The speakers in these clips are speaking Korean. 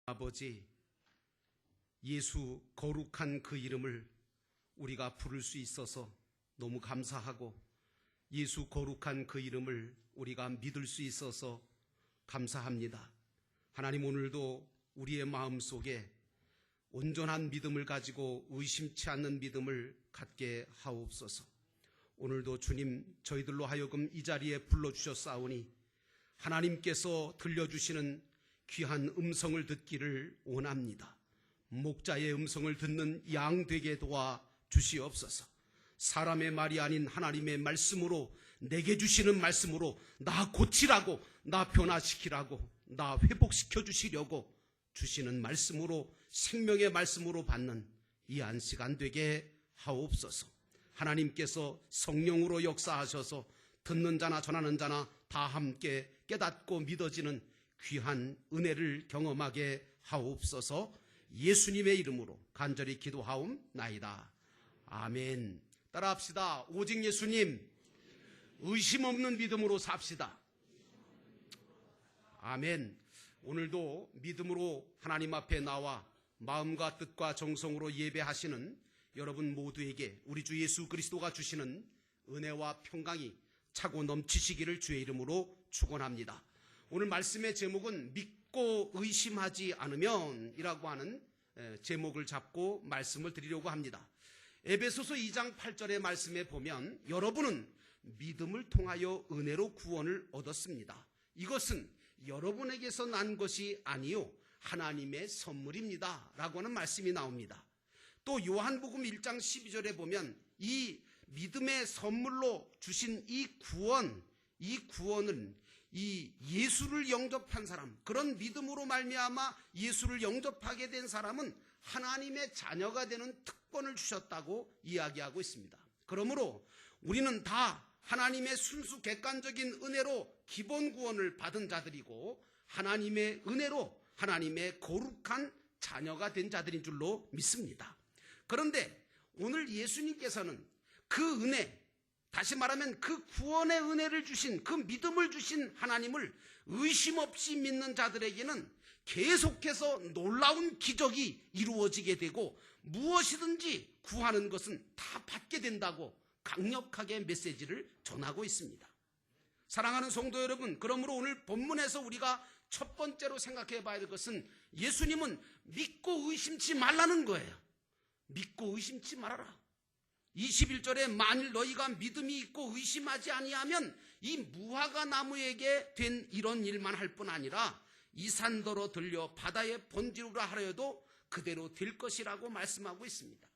아버지, 예수 거룩한 그 이름을 우리가 부를 수 있어서 너무 감사하고, 예수 거룩한 그 이름을 우리가 믿을 수 있어서 감사합니다. 하나님, 오늘도 우리의 마음속에 온전한 믿음을 가지고 의심치 않는 믿음을 갖게 하옵소서. 오늘도 주님, 저희들로 하여금 이 자리에 불러주셨사오니 하나님께서 들려주시는 귀한 음성을 듣기를 원합니다. 목자의 음성을 듣는 양 되게 도와 주시옵소서. 사람의 말이 아닌 하나님의 말씀으로, 내게 주시는 말씀으로 나 고치라고, 나 변화시키라고, 나 회복시켜 주시려고 주시는 말씀으로, 생명의 말씀으로 받는 이 안식안 되게 하옵소서. 하나님께서 성령으로 역사하셔서 듣는 자나 전하는 자나 다 함께 깨닫고 믿어지는 귀한 은혜를 경험하게 하옵소서. 예수님의 이름으로 간절히 기도하옵나이다. 아멘. 따라합시다. 오직 예수님, 의심 없는 믿음으로 삽시다. 아멘. 오늘도 믿음으로 하나님 앞에 나와 마음과 뜻과 정성으로 예배하시는 여러분 모두에게 우리 주 예수 그리스도가 주시는 은혜와 평강이 차고 넘치시기를 주의 이름으로 축원합니다. 오늘 말씀의 제목은 믿고 의심하지 않으면 이라고 하는 제목을 잡고 말씀을 드리려고 합니다. 에베소서 2장 8절의 말씀에 보면 여러분은 믿음을 통하여 은혜로 구원을 얻었습니다. 이것은 여러분에게서 난 것이 아니요 하나님의 선물입니다 라고 하는 말씀이 나옵니다. 또 요한복음 1장 12절에 보면 이 믿음의 선물로 주신 이 구원은 이 예수를 영접한 사람, 그런 믿음으로 말미암아 예수를 영접하게 된 사람은 하나님의 자녀가 되는 특권을 주셨다고 이야기하고 있습니다. 그러므로 우리는 다 하나님의 순수 객관적인 은혜로 기본 구원을 받은 자들이고 하나님의 은혜로 하나님의 거룩한 자녀가 된 자들인 줄로 믿습니다. 그런데 오늘 예수님께서는 그 은혜, 다시 말하면 그 구원의 은혜를 주신, 그 믿음을 주신 하나님을 의심 없이 믿는 자들에게는 계속해서 놀라운 기적이 이루어지게 되고 무엇이든지 구하는 것은 다 받게 된다고 강력하게 메시지를 전하고 있습니다. 사랑하는 성도 여러분, 그러므로 오늘 본문에서 우리가 첫 번째로 생각해 봐야 될 것은 예수님은 믿고 의심치 말라는 거예요. 믿고 의심치 말아라. 21절에 만일 너희가 믿음이 있고 의심하지 아니하면 이 무화과 나무에게 된 이런 일만 할 뿐 아니라 이 산더러 들려 바다에 번지르라 하려도 그대로 될 것이라고 말씀하고 있습니다.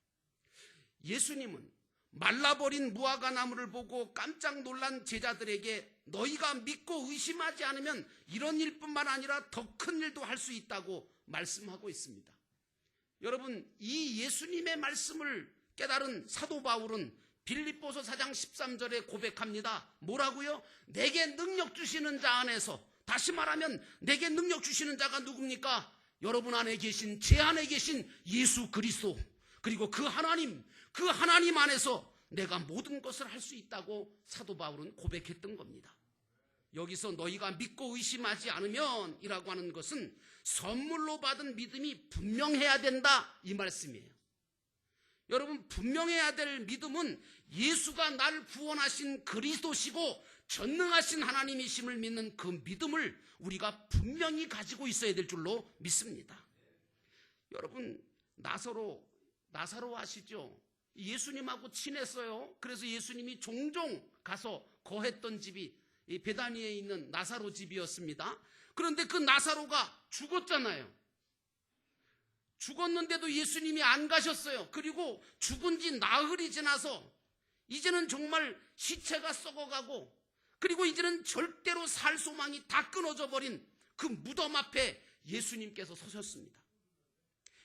예수님은 말라버린 무화과 나무를 보고 깜짝 놀란 제자들에게 너희가 믿고 의심하지 않으면 이런 일뿐만 아니라 더 큰 일도 할 수 있다고 말씀하고 있습니다. 여러분, 이 예수님의 말씀을 깨달은 사도 바울은 빌립보서 4장 13절에 고백합니다. 뭐라고요? 내게 능력 주시는 자 안에서, 다시 말하면 내게 능력 주시는 자가 누굽니까? 여러분 안에 계신, 제 안에 계신 예수 그리스도, 그리고 그 하나님 안에서 내가 모든 것을 할 수 있다고 사도 바울은 고백했던 겁니다. 여기서 너희가 믿고 의심하지 않으면 이라고 하는 것은 선물로 받은 믿음이 분명해야 된다, 이 말씀이에요. 여러분, 분명해야 될 믿음은 예수가 나를 구원하신 그리스도시고 전능하신 하나님이심을 믿는 그 믿음을 우리가 분명히 가지고 있어야 될 줄로 믿습니다. 여러분, 나사로 아시죠? 예수님하고 친했어요. 그래서 예수님이 종종 가서 거했던 집이 이 베다니에 있는 나사로 집이었습니다. 그런데 그 나사로가 죽었잖아요. 죽었는데도 예수님이 안 가셨어요. 그리고 죽은 지 나흘이 지나서 이제는 정말 시체가 썩어가고, 그리고 이제는 절대로 살 소망이 다 끊어져 버린 그 무덤 앞에 예수님께서 서셨습니다.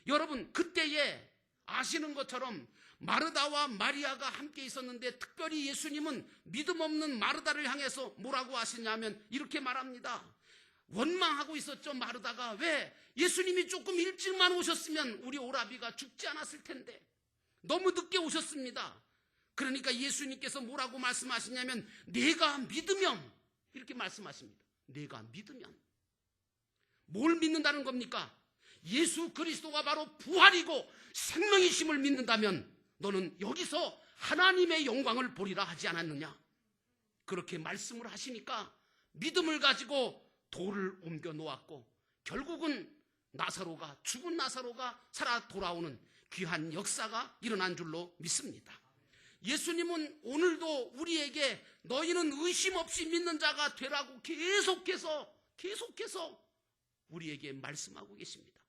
여러분, 그때에 아시는 것처럼 마르다와 마리아가 함께 있었는데 특별히 예수님은 믿음 없는 마르다를 향해서 뭐라고 하시냐면 이렇게 말합니다. 원망하고 있었죠, 마르다가. 왜? 예수님이 조금 일찍만 오셨으면 우리 오라비가 죽지 않았을 텐데 너무 늦게 오셨습니다. 그러니까 예수님께서 뭐라고 말씀하시냐면 내가 믿으면, 이렇게 말씀하십니다. 내가 믿으면. 뭘 믿는다는 겁니까? 예수 그리스도가 바로 부활이고 생명이심을 믿는다면 너는 여기서 하나님의 영광을 보리라 하지 않았느냐? 그렇게 말씀을 하시니까 믿음을 가지고 돌을 옮겨 놓았고 결국은 죽은 나사로가 살아 돌아오는 귀한 역사가 일어난 줄로 믿습니다. 예수님은 오늘도 우리에게 너희는 의심 없이 믿는 자가 되라고 계속해서 우리에게 말씀하고 계십니다.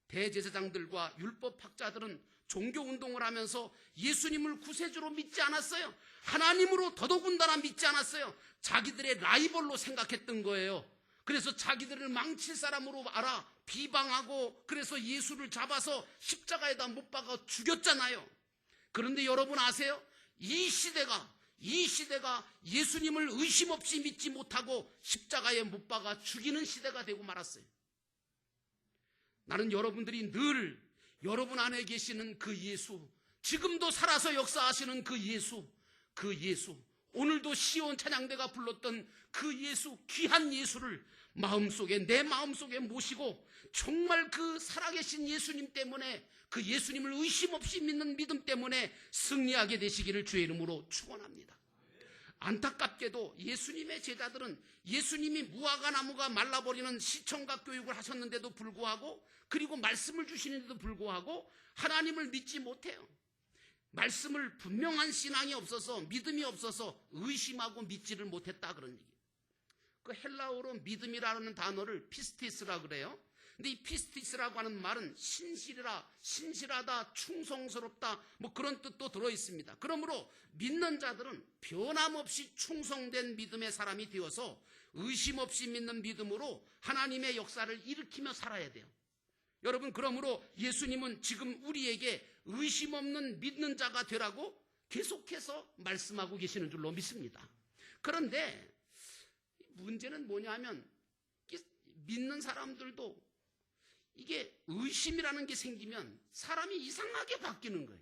대제사장들과 율법학자들은 종교운동을 하면서 예수님을 구세주로 믿지 않았어요. 하나님으로 더더군다나 믿지 않았어요. 자기들의 라이벌로 생각했던 거예요. 그래서 자기들을 망칠 사람으로 알아 비방하고 그래서 예수를 잡아서 십자가에다 못 박아 죽였잖아요. 그런데 여러분 아세요? 이 시대가 예수님을 의심 없이 믿지 못하고 십자가에 못 박아 죽이는 시대가 되고 말았어요. 나는 여러분들이 늘 여러분 안에 계시는 그 예수, 지금도 살아서 역사하시는 그 예수, 오늘도 시온 찬양대가 불렀던 그 예수, 귀한 예수를 내 마음속에 모시고 정말 그 살아계신 예수님 때문에 그 예수님을 의심 없이 믿는 믿음 때문에 승리하게 되시기를 주의 이름으로 축원합니다. 안타깝게도 예수님의 제자들은 예수님이 무화과 나무가 말라버리는 시청각 교육을 하셨는데도 불구하고 그리고 말씀을 주시는데도 불구하고 하나님을 믿지 못해요. 말씀을 분명한 신앙이 없어서 믿음이 없어서 의심하고 믿지를 못했다 그런 얘기예요. 그 헬라어로 믿음이라는 단어를 피스티스라 그래요. 근데 이 피스티스라고 하는 말은 신실하다, 충성스럽다 뭐 그런 뜻도 들어있습니다. 그러므로 믿는 자들은 변함없이 충성된 믿음의 사람이 되어서 의심 없이 믿는 믿음으로 하나님의 역사를 일으키며 살아야 돼요. 여러분, 그러므로 예수님은 지금 우리에게 의심 없는 믿는 자가 되라고 계속해서 말씀하고 계시는 줄로 믿습니다. 그런데 문제는 뭐냐면 믿는 사람들도 이게 의심이라는 게 생기면 사람이 이상하게 바뀌는 거예요.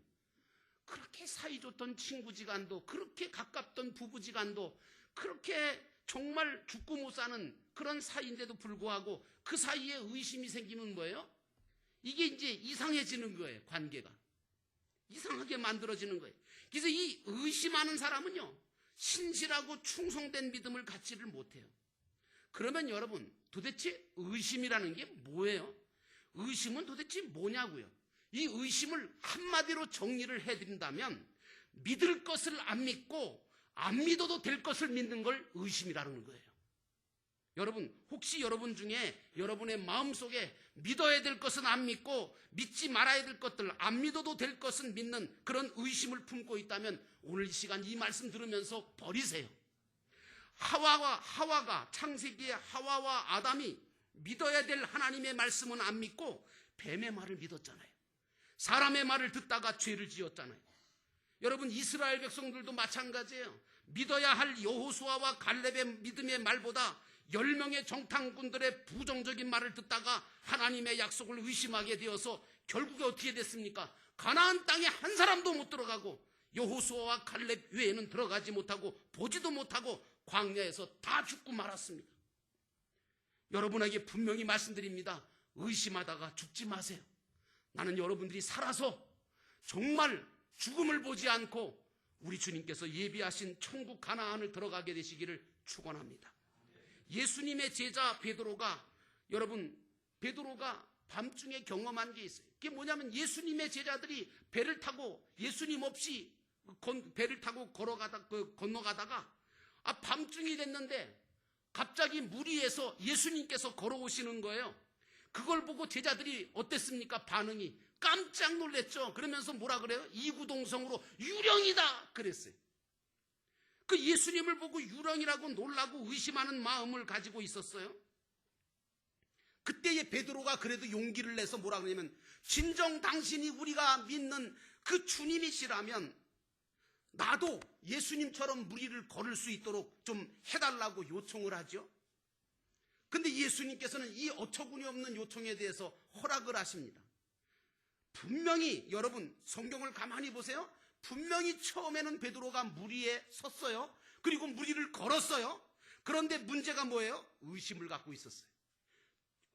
그렇게 사이좋던 친구지간도, 그렇게 가깝던 부부지간도, 그렇게 정말 죽고 못 사는 그런 사이인데도 불구하고 그 사이에 의심이 생기면 뭐예요? 이게 이제 이상해지는 거예요. 관계가 이상하게 만들어지는 거예요. 그래서 이 의심하는 사람은요, 신실하고 충성된 믿음을 갖지를 못해요. 그러면 여러분, 도대체 의심이라는 게 뭐예요? 의심은 도대체 뭐냐고요? 이 의심을 한마디로 정리를 해드린다면 믿을 것을 안 믿고 안 믿어도 될 것을 믿는 걸 의심이라는 거예요. 여러분, 혹시 여러분 중에 여러분의 마음속에 믿어야 될 것은 안 믿고 믿지 말아야 될 것들, 안 믿어도 될 것은 믿는 그런 의심을 품고 있다면 오늘 이 시간 이 말씀 들으면서 버리세요. 하와가 창세기의 하와와 아담이 믿어야 될 하나님의 말씀은 안 믿고 뱀의 말을 믿었잖아요. 사람의 말을 듣다가 죄를 지었잖아요. 여러분, 이스라엘 백성들도 마찬가지예요. 믿어야 할 여호수아와 갈렙의 믿음의 말보다 10명의 정탐꾼들의 부정적인 말을 듣다가 하나님의 약속을 의심하게 되어서 결국에 어떻게 됐습니까? 가나안 땅에 한 사람도 못 들어가고 여호수아와 갈렙 외에는 들어가지 못하고 보지도 못하고 광야에서 다 죽고 말았습니다. 여러분에게 분명히 말씀드립니다. 의심하다가 죽지 마세요. 나는 여러분들이 살아서 정말 죽음을 보지 않고 우리 주님께서 예비하신 천국 가나안을 들어가게 되시기를 축원합니다. 예수님의 제자 베드로가 밤중에 경험한 게 있어요. 그게 뭐냐면 예수님의 제자들이 배를 타고 예수님 없이 배를 타고 건너가다가 밤중이 됐는데 갑자기 물 위에서 예수님께서 걸어오시는 거예요. 그걸 보고 제자들이 어땠습니까? 반응이 깜짝 놀랐죠. 그러면서 뭐라 그래요? 이구동성으로 유령이다 그랬어요. 그 예수님을 보고 유령이라고 놀라고 의심하는 마음을 가지고 있었어요. 그때의 베드로가 그래도 용기를 내서 뭐라 그러냐면, 진정 당신이 우리가 믿는 그 주님이시라면 나도 예수님처럼 물 위를 걸을 수 있도록 좀 해달라고 요청을 하죠. 근데 예수님께서는 이 어처구니 없는 요청에 대해서 허락을 하십니다. 분명히 여러분 성경을 가만히 보세요. 분명히 처음에는 베드로가 물 위에 섰어요. 그리고 물 위를 걸었어요. 그런데 문제가 뭐예요? 의심을 갖고 있었어요.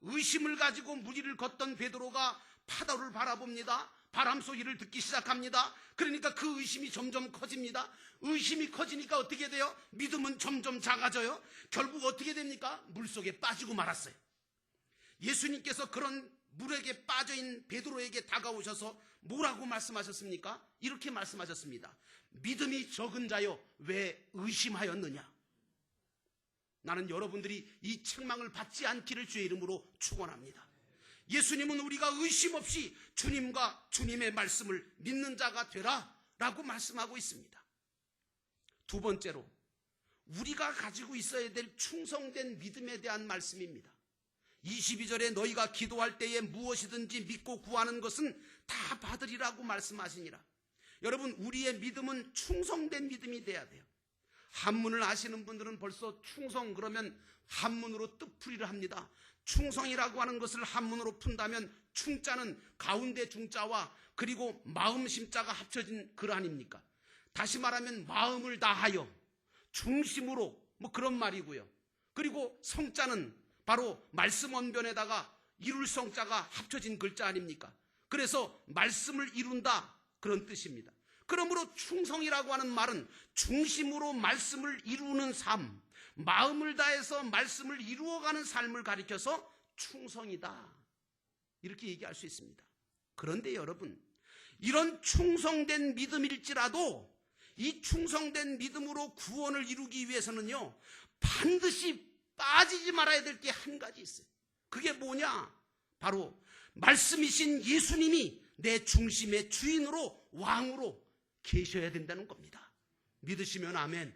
의심을 가지고 무리를 걷던 베드로가 파도를 바라봅니다. 바람 소리를 듣기 시작합니다. 그러니까 그 의심이 점점 커집니다. 의심이 커지니까 어떻게 돼요? 믿음은 점점 작아져요. 결국 어떻게 됩니까? 물속에 빠지고 말았어요. 예수님께서 그런 물에게 빠져있는 베드로에게 다가오셔서 뭐라고 말씀하셨습니까? 이렇게 말씀하셨습니다. 믿음이 적은 자여 왜 의심하였느냐? 나는 여러분들이 이 책망을 받지 않기를 주의 이름으로 축원합니다. 예수님은 우리가 의심 없이 주님과 주님의 말씀을 믿는 자가 되라 라고 말씀하고 있습니다. 두 번째로 우리가 가지고 있어야 될 충성된 믿음에 대한 말씀입니다. 22절에 너희가 기도할 때에 무엇이든지 믿고 구하는 것은 다 받으리라고 말씀하시니라. 여러분, 우리의 믿음은 충성된 믿음이 돼야 돼요. 한문을 아시는 분들은 벌써 충성 그러면 한문으로 뜻풀이를 합니다. 충성이라고 하는 것을 한문으로 푼다면 충자는 가운데 중자와 그리고 마음 심자가 합쳐진 글 아닙니까? 다시 말하면 마음을 다하여 중심으로 뭐 그런 말이고요. 그리고 성자는 바로 말씀 원변에다가 이룰 성자가 합쳐진 글자 아닙니까? 그래서 말씀을 이룬다 그런 뜻입니다. 그러므로 충성이라고 하는 말은 중심으로 말씀을 이루는 삶, 마음을 다해서 말씀을 이루어가는 삶을 가리켜서 충성이다 이렇게 얘기할 수 있습니다. 그런데 여러분, 이런 충성된 믿음일지라도 이 충성된 믿음으로 구원을 이루기 위해서는요, 반드시 빠지지 말아야 될 게 한 가지 있어요. 그게 뭐냐? 바로 말씀이신 예수님이 내 중심의 주인으로 왕으로 계셔야 된다는 겁니다. 믿으시면 아멘.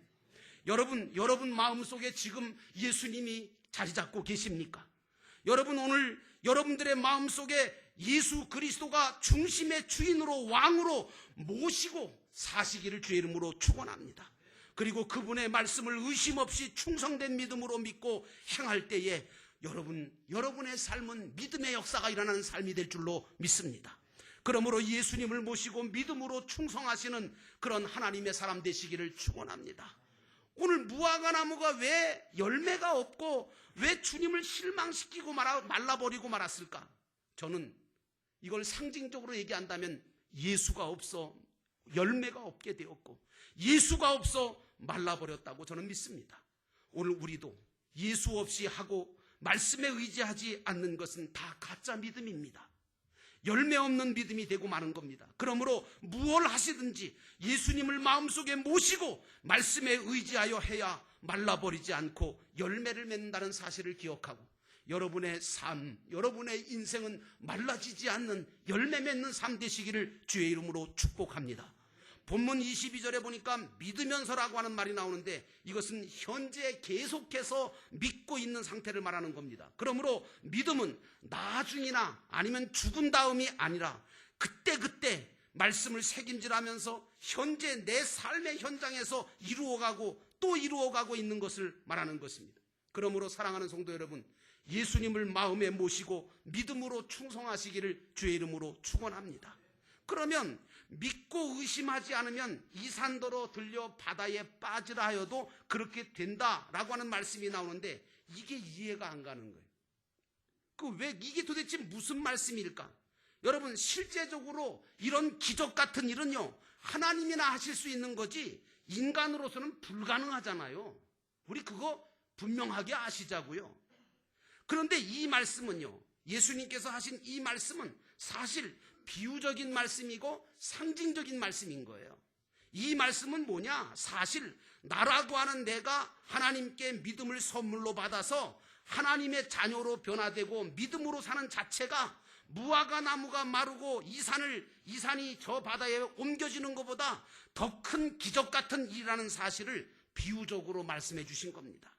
여러분 마음속에 지금 예수님이 자리 잡고 계십니까? 여러분, 오늘 여러분들의 마음속에 예수 그리스도가 중심의 주인으로 왕으로 모시고 사시기를 주의 이름으로 축원합니다. 그리고 그분의 말씀을 의심 없이 충성된 믿음으로 믿고 행할 때에 여러분의 삶은 믿음의 역사가 일어나는 삶이 될 줄로 믿습니다. 그러므로 예수님을 모시고 믿음으로 충성하시는 그런 하나님의 사람 되시기를 축원합니다. 오늘 무화과 나무가 왜 열매가 없고 왜 주님을 실망시키고 말라버리고 말았을까? 저는 이걸 상징적으로 얘기한다면 예수가 없어 열매가 없게 되었고 예수가 없어 말라버렸다고 저는 믿습니다. 오늘 우리도 예수 없이 하고 말씀에 의지하지 않는 것은 다 가짜 믿음입니다. 열매 없는 믿음이 되고 마는 겁니다. 그러므로 무엇을 하시든지 예수님을 마음속에 모시고 말씀에 의지하여 해야 말라버리지 않고 열매를 맺는다는 사실을 기억하고 여러분의 삶, 여러분의 인생은 말라지지 않는 열매 맺는 삶 되시기를 주의 이름으로 축복합니다. 본문 22절에 보니까 믿으면서라고 하는 말이 나오는데 이것은 현재 계속해서 믿고 있는 상태를 말하는 겁니다. 그러므로 믿음은 나중이나 아니면 죽은 다음이 아니라 그때 말씀을 새김질하면서 현재 내 삶의 현장에서 이루어가고 또 이루어가고 있는 것을 말하는 것입니다. 그러므로 사랑하는 성도 여러분, 예수님을 마음에 모시고 믿음으로 충성하시기를 주의 이름으로 축원합니다. 그러면 믿고 의심하지 않으면 이 산더러 들려 바다에 빠지라 하여도 그렇게 된다라고 하는 말씀이 나오는데 이게 이해가 안 가는 거예요. 왜 이게 도대체 무슨 말씀일까? 여러분, 실제적으로 이런 기적 같은 일은요, 하나님이나 하실 수 있는 거지 인간으로서는 불가능하잖아요. 우리 그거 분명하게 아시자고요. 그런데 이 말씀은요, 예수님께서 하신 이 말씀은 사실 비유적인 말씀이고 상징적인 말씀인 거예요. 이 말씀은 뭐냐? 사실 나라고 하는 내가 하나님께 믿음을 선물로 받아서 하나님의 자녀로 변화되고 믿음으로 사는 자체가 무화과 나무가 마르고 이 산이 저 바다에 옮겨지는 것보다 더 큰 기적 같은 일이라는 사실을 비유적으로 말씀해 주신 겁니다.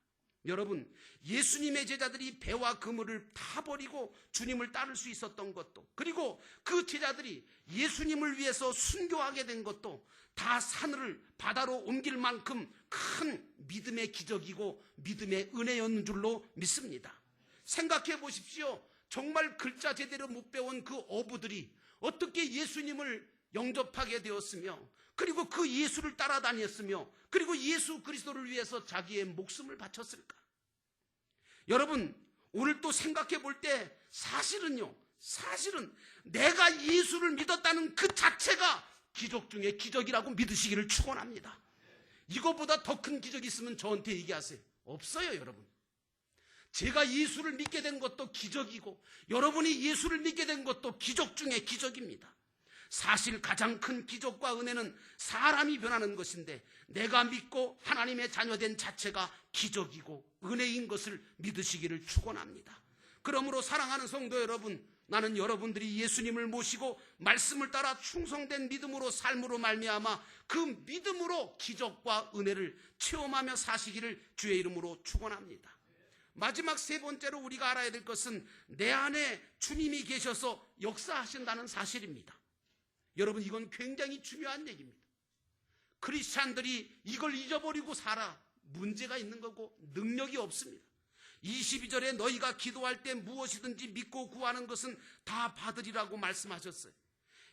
여러분, 예수님의 제자들이 배와 그물을 다 버리고 주님을 따를 수 있었던 것도, 그리고 그 제자들이 예수님을 위해서 순교하게 된 것도 다 산을 바다로 옮길 만큼 큰 믿음의 기적이고 믿음의 은혜였는 줄로 믿습니다. 생각해 보십시오. 정말 글자 제대로 못 배운 그 어부들이 어떻게 예수님을 영접하게 되었으며, 그리고 그 예수를 따라다녔으며, 그리고 예수 그리스도를 위해서 자기의 목숨을 바쳤을까? 여러분, 오늘 또 생각해 볼 때 사실은 내가 예수를 믿었다는 그 자체가 기적 중에 기적이라고 믿으시기를 축원합니다. 이거보다 더 큰 기적이 있으면 저한테 얘기하세요. 없어요, 여러분. 제가 예수를 믿게 된 것도 기적이고 여러분이 예수를 믿게 된 것도 기적 중에 기적입니다. 사실 가장 큰 기적과 은혜는 사람이 변하는 것인데 내가 믿고 하나님의 자녀된 자체가 기적이고 은혜인 것을 믿으시기를 축원합니다. 그러므로 사랑하는 성도 여러분, 나는 여러분들이 예수님을 모시고 말씀을 따라 충성된 믿음으로 삶으로 말미암아 그 믿음으로 기적과 은혜를 체험하며 사시기를 주의 이름으로 축원합니다. 마지막 세 번째로 우리가 알아야 될 것은 내 안에 주님이 계셔서 역사하신다는 사실입니다. 여러분, 이건 굉장히 중요한 얘기입니다. 크리스찬들이 이걸 잊어버리고 살아 문제가 있는 거고 능력이 없습니다. 22절에 너희가 기도할 때 무엇이든지 믿고 구하는 것은 다 받으리라고 말씀하셨어요.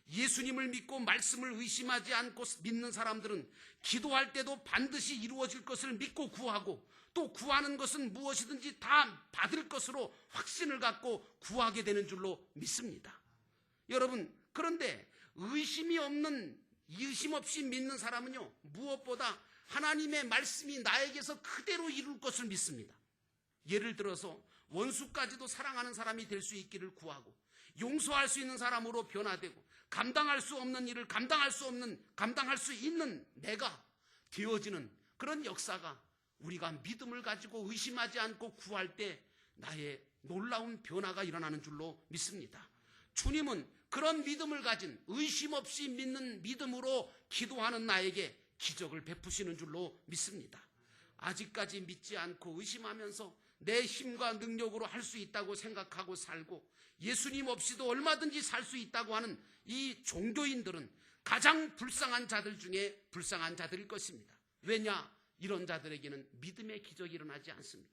예수님을 믿고 말씀을 의심하지 않고 믿는 사람들은 기도할 때도 반드시 이루어질 것을 믿고 구하고 또 구하는 것은 무엇이든지 다 받을 것으로 확신을 갖고 구하게 되는 줄로 믿습니다. 여러분, 그런데 의심 없이 믿는 사람은요, 무엇보다 하나님의 말씀이 나에게서 그대로 이룰 것을 믿습니다. 예를 들어서 원수까지도 사랑하는 사람이 될 수 있기를 구하고 용서할 수 있는 사람으로 변화되고 감당할 수 없는 일을 감당할 수 있는 내가 되어지는 그런 역사가 우리가 믿음을 가지고 의심하지 않고 구할 때 나의 놀라운 변화가 일어나는 줄로 믿습니다. 주님은 그런 믿음을 가진 의심 없이 믿는 믿음으로 기도하는 나에게 기적을 베푸시는 줄로 믿습니다. 아직까지 믿지 않고 의심하면서 내 힘과 능력으로 할 수 있다고 생각하고 살고 예수님 없이도 얼마든지 살 수 있다고 하는 이 종교인들은 가장 불쌍한 자들 중에 불쌍한 자들일 것입니다. 왜냐? 이런 자들에게는 믿음의 기적이 일어나지 않습니다.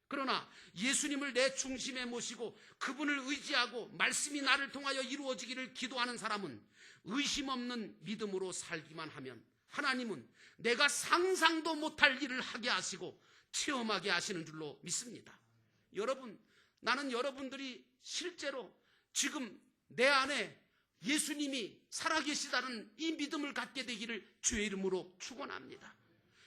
그러나 예수님을 내 중심에 모시고 그분을 의지하고 말씀이 나를 통하여 이루어지기를 기도하는 사람은 의심 없는 믿음으로 살기만 하면 하나님은 내가 상상도 못할 일을 하게 하시고 체험하게 하시는 줄로 믿습니다. 여러분, 나는 여러분들이 실제로 지금 내 안에 예수님이 살아계시다는 이 믿음을 갖게 되기를 주의 이름으로 축원합니다.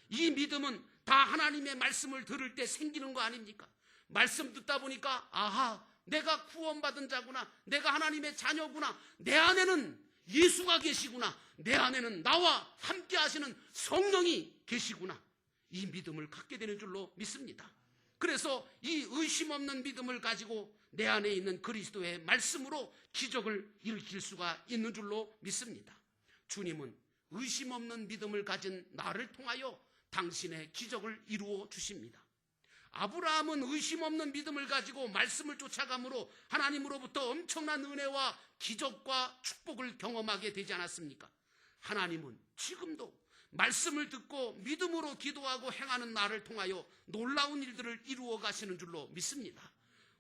이 믿음은 다 하나님의 말씀을 들을 때 생기는 거 아닙니까? 말씀 듣다 보니까 아하, 내가 구원받은 자구나, 내가 하나님의 자녀구나, 내 안에는 예수가 계시구나, 내 안에는 나와 함께 하시는 성령이 계시구나, 이 믿음을 갖게 되는 줄로 믿습니다. 그래서 이 의심 없는 믿음을 가지고 내 안에 있는 그리스도의 말씀으로 기적을 일으킬 수가 있는 줄로 믿습니다. 주님은 의심 없는 믿음을 가진 나를 통하여 당신의 기적을 이루어 주십니다. 아브라함은 의심 없는 믿음을 가지고 말씀을 쫓아감으로 하나님으로부터 엄청난 은혜와 기적과 축복을 경험하게 되지 않았습니까? 하나님은 지금도 말씀을 듣고 믿음으로 기도하고 행하는 나를 통하여 놀라운 일들을 이루어 가시는 줄로 믿습니다.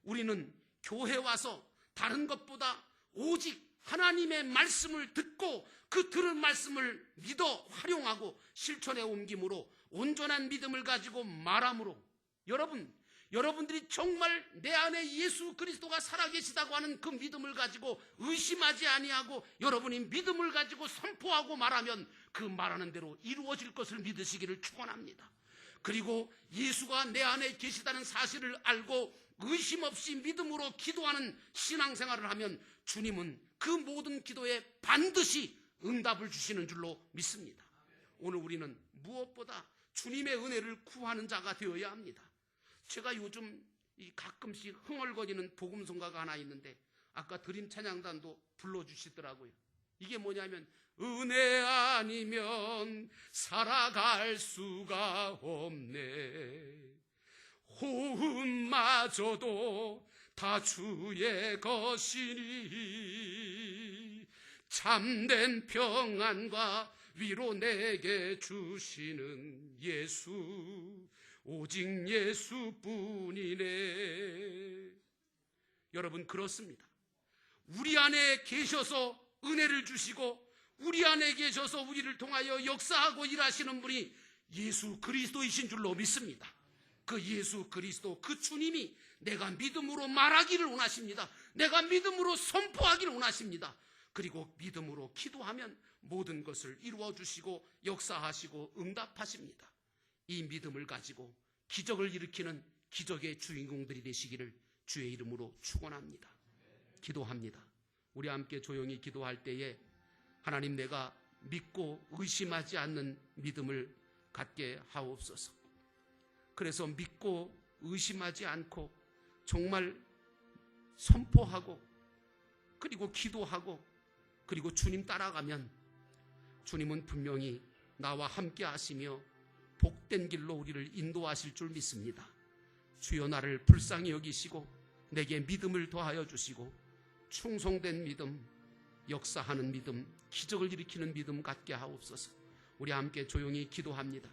우리는 교회 와서 다른 것보다 오직 하나님의 말씀을 듣고 그 들은 말씀을 믿어 활용하고 실천에 옮김으로 온전한 믿음을 가지고 말함으로 여러분들이 정말 내 안에 예수 그리스도가 살아계시다고 하는 그 믿음을 가지고 의심하지 아니하고 여러분이 믿음을 가지고 선포하고 말하면 그 말하는 대로 이루어질 것을 믿으시기를 축원합니다. 그리고 예수가 내 안에 계시다는 사실을 알고 의심 없이 믿음으로 기도하는 신앙생활을 하면 주님은 그 모든 기도에 반드시 응답을 주시는 줄로 믿습니다. 오늘 우리는 무엇보다 주님의 은혜를 구하는 자가 되어야 합니다. 제가 요즘 가끔씩 흥얼거리는 복음성가가 하나 있는데 아까 드림 찬양단도 불러주시더라고요. 이게 뭐냐면 은혜 아니면 살아갈 수가 없네, 호흡마저도 다 주의 것이니 참된 평안과 위로 내게 주시는 예수, 오직 예수뿐이네. 여러분, 그렇습니다. 우리 안에 계셔서 은혜를 주시고 우리 안에 계셔서 우리를 통하여 역사하고 일하시는 분이 예수 그리스도이신 줄로 믿습니다. 그 예수 그리스도, 그 주님이 내가 믿음으로 말하기를 원하십니다. 내가 믿음으로 선포하기를 원하십니다. 그리고 믿음으로 기도하면 모든 것을 이루어 주시고 역사하시고 응답하십니다. 이 믿음을 가지고 기적을 일으키는 기적의 주인공들이 되시기를 주의 이름으로 축원합니다. 기도합니다. 우리 함께 조용히 기도할 때에 하나님, 내가 믿고 의심하지 않는 믿음을 갖게 하옵소서. 그래서 믿고 의심하지 않고 정말 선포하고 그리고 기도하고 그리고 주님 따라가면 주님은 분명히 나와 함께 하시며 복된 길로 우리를 인도하실 줄 믿습니다. 주여, 나를 불쌍히 여기시고 내게 믿음을 더하여 주시고 충성된 믿음, 역사하는 믿음, 기적을 일으키는 믿음 갖게 하옵소서. 우리 함께 조용히 기도합니다.